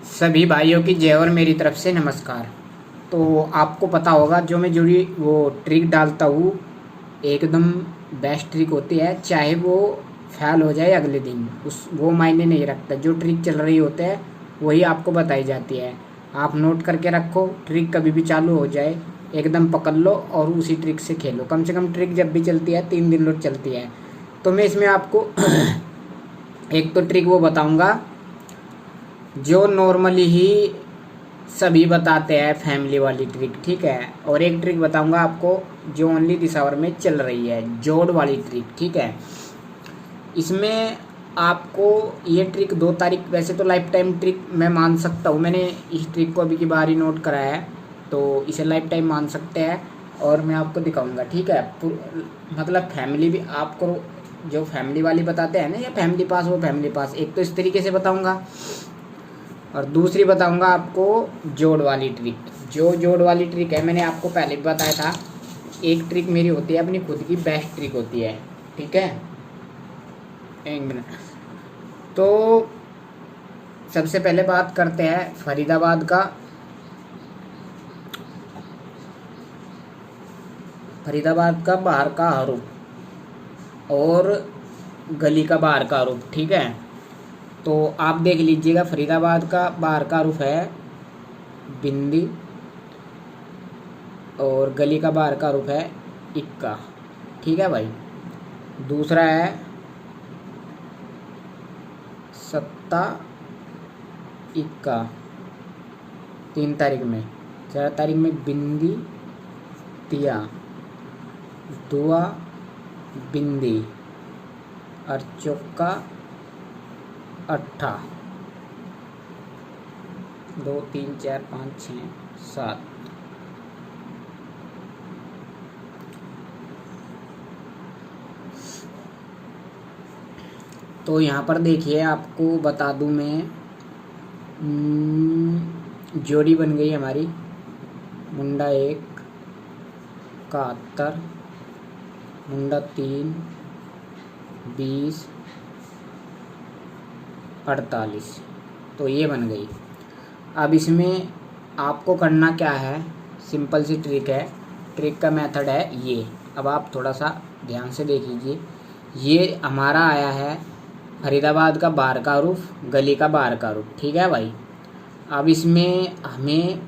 सभी भाइयों की जय और मेरी तरफ से नमस्कार। तो आपको पता होगा जो मैं जुड़ी वो ट्रिक डालता हूँ एकदम बेस्ट ट्रिक होती है, चाहे वो फेल हो जाए अगले दिन उस वो मायने नहीं रखता। जो ट्रिक चल रही होती है वही आपको बताई जाती है। आप नोट करके रखो, ट्रिक कभी भी चालू हो जाए एकदम पकड़ लो और उसी ट्रिक से खेलो। कम से कम ट्रिक जब भी चलती है 3 दिन रोज चलती है। तो मैं इसमें आपको एक तो ट्रिक वो बताऊंगा जो नॉर्मली ही सभी बताते हैं, फैमिली वाली ट्रिक, ठीक है। और एक ट्रिक बताऊंगा आपको जो ओनली दिस आवर में चल रही है, जोड़ वाली ट्रिक, ठीक है। इसमें आपको ये ट्रिक 2 तारीख, वैसे तो लाइफ टाइम ट्रिक मैं मान सकता हूँ, मैंने इस ट्रिक को अभी की बार ही नोट कराया है, तो इसे लाइफ टाइम मान सकते हैं। और मैं आपको दिखाऊंगा, ठीक है। मतलब फैमिली भी आपको जो फैमिली वाली बताते हैं ना, या फैमिली पास, वो फैमिली पास एक तो इस तरीके से बताऊंगा, और दूसरी बताऊंगा आपको जोड़ वाली ट्रिक। जो जोड़ वाली ट्रिक है मैंने आपको पहले भी बताया था, एक ट्रिक मेरी होती है अपनी खुद की बेस्ट ट्रिक होती है, ठीक है। एक मिनट। तो सबसे पहले बात करते हैं फरीदाबाद का। फरीदाबाद का बाहर का हरूफ और गली का बाहर का हरूफ, ठीक है। तो आप देख लीजिएगा, फरीदाबाद का बाहर का हरूफ है बिंदी और गली का बाहर का हरूफ है इक्का, ठीक है भाई। दूसरा है सत्ता इक्का 3 तारीख में। 4 तारीख में बिंदी तिया, दुआ बिंदी और चौका अट्ठा। 2 3 4 5 6 7। तो यहाँ पर देखिए, आपको बता दूँ मैं, जोड़ी बन गई हमारी मुंडा 1 71, मुंडा 3 20 48। तो ये बन गई। अब इसमें आपको करना क्या है, सिंपल सी ट्रिक है। ट्रिक का मेथड है ये। अब आप थोड़ा सा ध्यान से देख लीजिए। ये हमारा आया है फरीदाबाद का बाहर का रूफ, गली का बाहर का रूफ, ठीक है भाई। अब इसमें हमें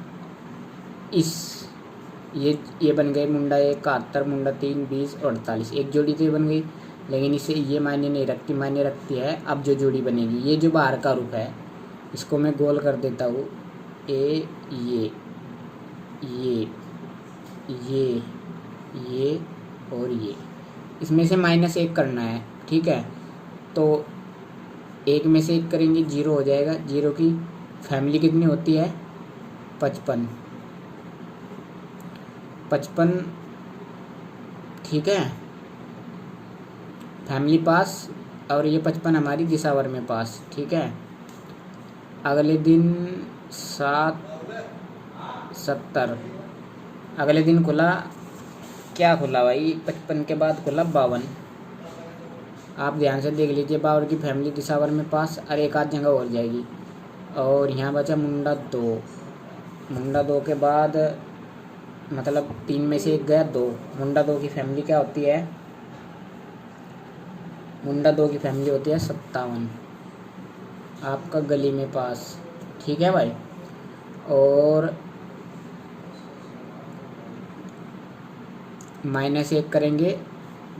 ये बन गए मुंडा 1 71, मुंडा 3 20 और 48। एक जोड़ी तो बन गई, लेकिन इसे ये मायने नहीं रखती, मायने रखती है अब जो जोड़ी बनेगी। ये जो बाहर का रूप है इसको मैं गोल कर देता हूँ। ये और ये, इसमें से -1 करना है, ठीक है। तो 1 में से 1 करेंगे 0 हो जाएगा। 0 की फैमिली कितनी होती है 55, ठीक है, फैमिली पास। और ये 55 हमारी दिसावर में पास, ठीक है। अगले दिन 70, अगले दिन खुला, क्या खुला भाई, 55 के बाद खुला 52। आप ध्यान से देख लीजिए, 52 की फैमिली दिसावर में पास और एक आध जगह और जाएगी। और यहाँ बचा मुंडा 2। मुंडा 2 के बाद मतलब 3 में से 1 गया 2। मुंडा 2 की फैमिली क्या होती है, मुंडा 2 की फैमिली होती है 57, आपका गली में पास, ठीक है भाई। और -1 करेंगे,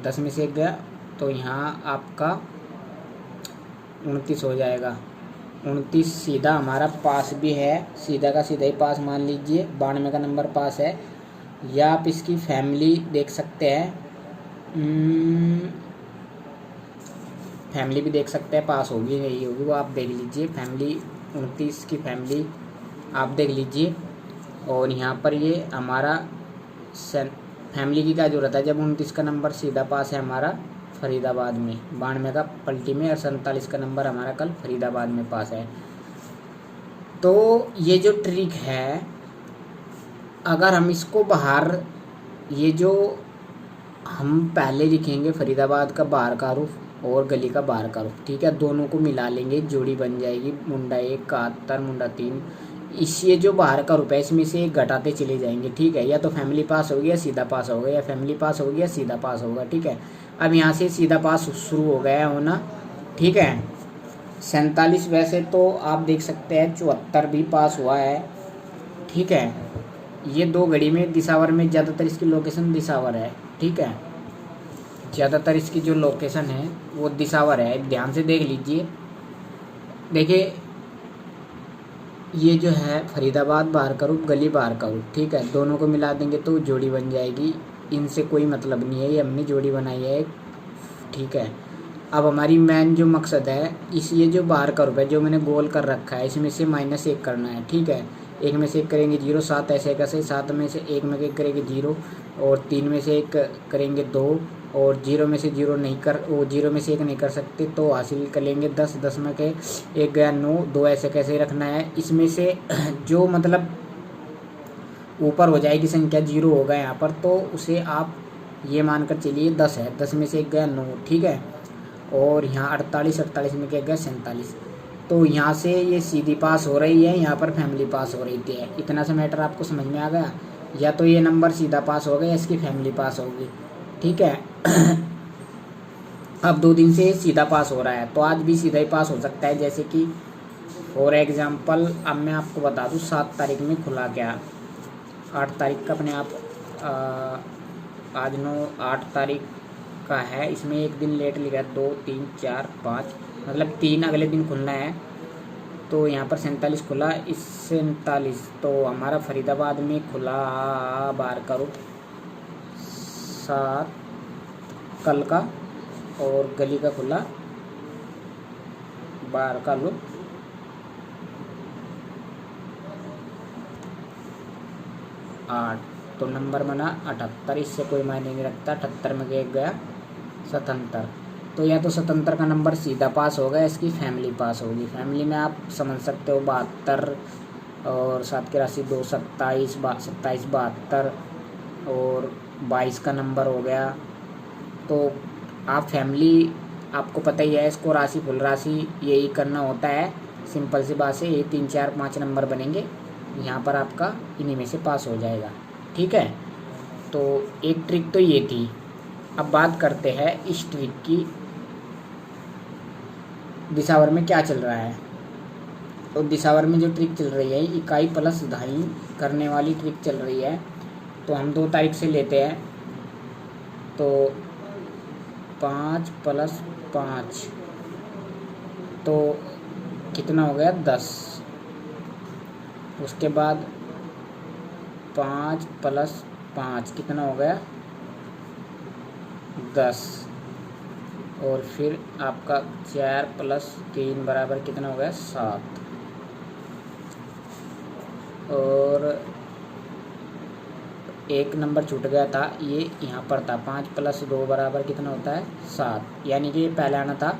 10 में से 1 गया, तो यहाँ आपका 29 हो जाएगा। 29 सीधा हमारा पास भी है, सीधा का सीधा ही पास मान लीजिए। 92 का नंबर पास है। या आप इसकी फैमिली देख सकते हैं, फैमिली भी देख सकते हैं, पास होगी नहीं होगी वो आप देख लीजिए। फैमिली 29 की फैमिली आप देख लीजिए। और यहाँ पर ये हमारा फैमिली की क्या जरूरत है जब 29 का नंबर सीधा पास है हमारा फरीदाबाद में, 92 का पलटी में, और 47 का नंबर हमारा कल फरीदाबाद में पास है। तो ये जो ट्रिक है, अगर हम इसको बाहर, ये जो हम पहले लिखेंगे फरीदाबाद का बाहर का रूफ और गली का बाहर का रुख, ठीक है। दोनों को मिला लेंगे, जोड़ी बन जाएगी मुंडा 1 71 मुंडा 3। इस ये जो बाहर का रुपये इसमें से एक घटाते चले जाएंगे, ठीक है। या तो फैमिली पास हो गया सीधा पास हो गया, या फैमिली पास हो गया सीधा पास होगा, ठीक है। अब यहाँ से सीधा पास शुरू हो गया होना, ठीक है। 47 वैसे तो आप देख सकते हैं 74 भी पास हुआ है, ठीक है। ये दो घड़ी में दिसावर में ज़्यादातर इसकी लोकेशन दिसावर है, ठीक है। ज़्यादातर इसकी जो लोकेशन है वो दिसावर है, ध्यान से देख लीजिए। देखिए ये जो है फरीदाबाद बाहर का रुख, गली बाहर का रुख, ठीक है। दोनों को मिला देंगे तो जोड़ी बन जाएगी, इनसे कोई मतलब नहीं है, ये हमने जोड़ी बनाई है, ठीक है। अब हमारी मेन जो मकसद है, इस ये जो बाहर का रुपये जो मैंने गोल कर रखा है इसमें से -1 करना है, ठीक है। 1 में से 1 करेंगे 0, 7 ऐसे कैसे, 7 में से 1 में 1 करेंगे 0, और 3 में से 1 करेंगे 2, और 0 में से 0 नहीं कर, वो 0 में से 1 नहीं कर सकते तो हासिल कर लेंगे 10, 10 में के 1 गया 9, 2 ऐसे कैसे रखना है। इसमें से जो मतलब ऊपर हो जाएगी संख्या 0 होगा यहाँ पर, तो उसे आप ये मानकर चलिए 10 है, 10 में से 1 गया 9, ठीक है। और यहाँ 48, 48 में क्या गया 47। तो यहाँ से ये सीधी पास हो रही है, यहाँ पर फैमिली पास हो रही थी। इतना सा मैटर आपको समझ में आ गया, या तो ये नंबर सीधा पास हो गया या इसकी फैमिली पास होगी, ठीक है। अब 2 दिन से सीधा पास हो रहा है, तो आज भी सीधा ही पास हो सकता है। जैसे कि फॉर एग्जांपल अब मैं आपको बता दूँ 7 तारीख में खुला क्या, 8 तारीख का अपने आप आज 8 तारीख का है, इसमें एक दिन लेट लिखा है, 2 3 4 5 मतलब 3 अगले दिन खुलना है। तो यहाँ पर 47 खुला, इस 47 तो हमारा फरीदाबाद में खुला बाहर का रुख 7 कल का, और गली का खुला बाहर का रुख 8, तो नंबर बना 78। इससे कोई मायने नहीं रखता, 78 में गया 77। तो या तो 77 का नंबर सीधा पास होगा, इसकी फैमिली पास होगी। फैमिली में आप समझ सकते हो 72 और 7 की राशि 2, 27, 27 72 और 22 का नंबर हो गया। तो आप फैमिली आपको पता ही है, इसको राशि फुल राशि यही करना होता है, सिंपल सी बात है। ये 3 4 5 नंबर बनेंगे, यहाँ पर आपका इन्हीं में से पास हो जाएगा, ठीक है। तो एक ट्रिक तो ये थी। अब बात करते हैं इस ट्रिक की, दिसावर में क्या चल रहा है। तो दिसावर में जो ट्रिक चल रही है, इकाई प्लस दहाई करने वाली ट्रिक चल रही है। तो हम 2 तारीख से लेते हैं, तो 5 + 5 तो कितना हो गया 10। उसके बाद 5 + 5 कितना हो गया 10, और फिर आपका 4 + 3 बराबर कितना हो गया 7, और एक नंबर छूट गया था, ये यहाँ पर था 5 + 2 बराबर कितना होता है 7, यानी कि पहले आना था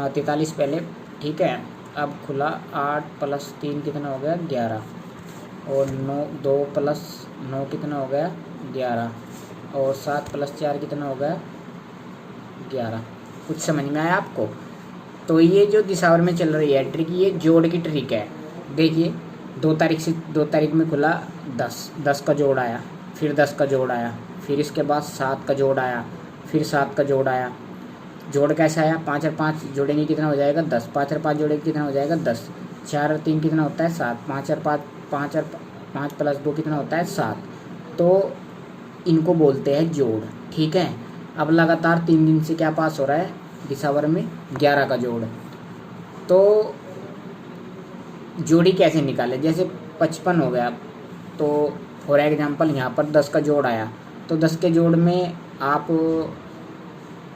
43 पहले, ठीक है। अब खुला 8 + 3 कितना हो गया 11, और 2 + 9 कितना हो गया 11, और 7 + 4 कितना हो गया 11। कुछ समझ में आया आपको। तो ये जो दिसावर में चल रही है ट्रिक, ये जोड़ की ट्रिक है। देखिए 2 तारीख में खुला 10 का जोड़ आया, फिर 10 का जोड़ आया, फिर इसके बाद 7 का जोड़ आया, फिर 7 का जोड़ आया। जोड़ कैसे आया, 5 और 5 जोड़ेंगे कितना हो जाएगा 10, 5 और 5 जोड़ेंगे कितना हो जाएगा 10, 4 और 3 कितना होता है 7, 5 और 5 + 2 कितना होता है 7। तो इनको बोलते हैं जोड़, ठीक है। अब लगातार 3 दिन से क्या पास हो रहा है दिसावर में 11 का जोड़। तो जोड़ी कैसे निकाले, जैसे 55 हो गया, तो फॉर एग्जांपल यहाँ पर 10 का जोड़ आया, तो 10 के जोड़ में आप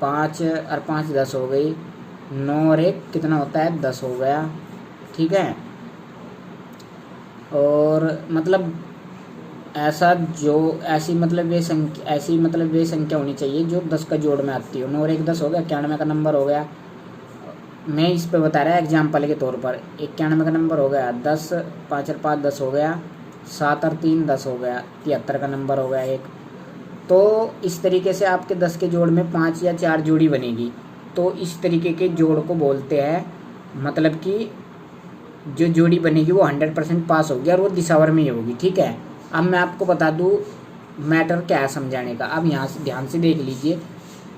5 और 5 10 हो गई, 9 और 1 कितना होता है 10 हो गया, ठीक है। और मतलब ऐसी मतलब वे संख्या होनी चाहिए जो 10 का जोड़ में आती हो। 9 और 1 10 हो गया, 91 का नंबर हो गया। मैं इस पे बता रहा है एग्जाम्पल के तौर पर, 91 का नंबर हो गया 10, 5 और 5 10 हो गया, 7 और 3 10 हो गया, 73 का नंबर हो गया एक। तो इस तरीके से आपके 10 के जोड़ में 5 या 4 जोड़ी बनेगी, तो इस तरीके के जोड़ को बोलते हैं, मतलब कि जो जोड़ी बनेगी वो 100% पास होगी और वो दिशावर में ही होगी। ठीक है, अब मैं आपको बता दूँ मैटर क्या है समझाने का। अब यहाँ से ध्यान से देख लीजिए,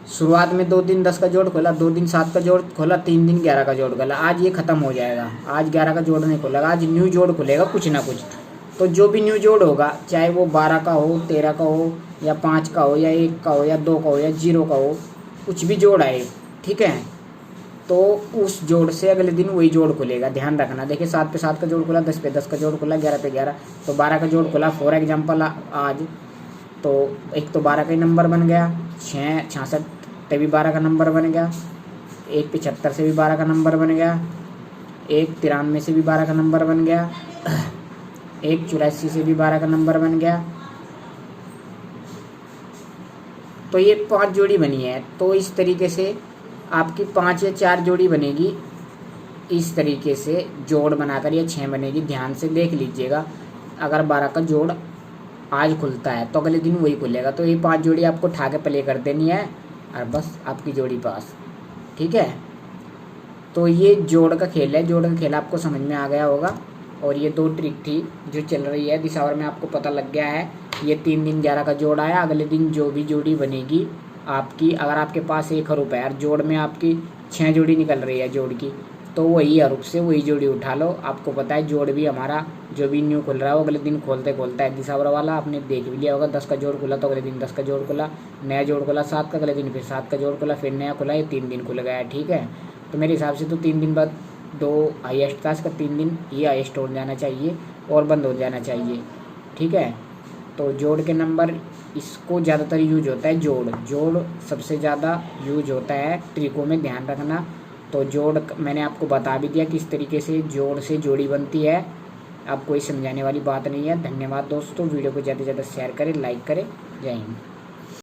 शुरुआत में 2 दिन 10 का जोड़ खोला, 2 दिन 7 का जोड़ खोला, 3 दिन 11 का जोड़ खोला। आज ये खत्म हो जाएगा, आज 11 का जोड़ नहीं खोलेगा, आज न्यू जोड़ खुलेगा कुछ ना कुछ। तो जो भी न्यू जोड़ होगा, चाहे वो 12 का हो, 13 का हो, या 5 का हो, या 1 का हो, या 2 का हो, या 0 का हो, कुछ भी जोड़ आए, ठीक है, तो उस जोड़ से अगले दिन वही जोड़ खुलेगा। ध्यान रखना, देखिए 7 पे 7 का जोड़ खुला, 10 पे 10 का जोड़ खुला, 11 पे 11, तो 12 का जोड़ खुला। फॉर एग्जाम्पल आज तो एक तो 12 का ही नंबर बन गया, 6 66 से भी 12 का नंबर बन गया, 1 75 से भी 12 का नंबर बन गया, 1 93 से भी 12 का नंबर बन गया, 1 84 से भी 12 का नंबर बन गया। तो ये 5 जोड़ी बनी है। तो इस तरीके से आपकी 5 या 4 जोड़ी बनेगी, इस तरीके से जोड़ बनाकर ये 6 बनेगी। ध्यान से देख लीजिएगा, अगर 12 का जोड़ आज खुलता है तो अगले दिन वही खुलेगा। तो ये 5 जोड़ी आपको उठा के प्ले कर देनी है और बस आपकी जोड़ी पास। ठीक है, तो ये जोड़ का खेल है। जोड़ का खेल आपको समझ में आ गया होगा। और ये 2 ट्रिक थी जो चल रही है दिशावर में, आपको पता लग गया है। ये 3 दिन 11 का जोड़ आया, अगले दिन जो भी जोड़ी बनेगी आपकी, अगर आपके पास 1 हरूप है और जोड़ में आपकी 6 जोड़ी निकल रही है जोड़ की, तो वही हरूप से वही जोड़ी उठा लो। आपको पता है जोड़ भी हमारा जो भी न्यू खुल रहा है वो अगले दिन खोलते खोलता है दिशावर वाला। आपने देख भी लिया होगा, 10 का जोड़ खुला तो अगले दिन 10 का जोड़ खुला, नया जोड़ खुला 7 का, अगले दिन फिर 7 का जोड़ खुला, फिर नया खुला, ये 3 दिन खुल गया है। ठीक है, तो मेरे हिसाब से तो 3 दिन बाद 2 हाईएस्ट था, इसका 3 दिन ये हाईएस्ट हो जाना चाहिए और बंद हो जाना चाहिए। ठीक है, तो जोड़ के नंबर इसको ज़्यादातर यूज होता है। जोड़ सबसे ज़्यादा यूज होता है ट्रिकों में, ध्यान रखना। तो जोड़ मैंने आपको बता भी दिया किस तरीके से जोड़ से जोड़ी बनती है, अब कोई समझाने वाली बात नहीं है। धन्यवाद दोस्तों, वीडियो को ज़्यादा से ज़्यादा शेयर करें, लाइक करें। जय हिंद।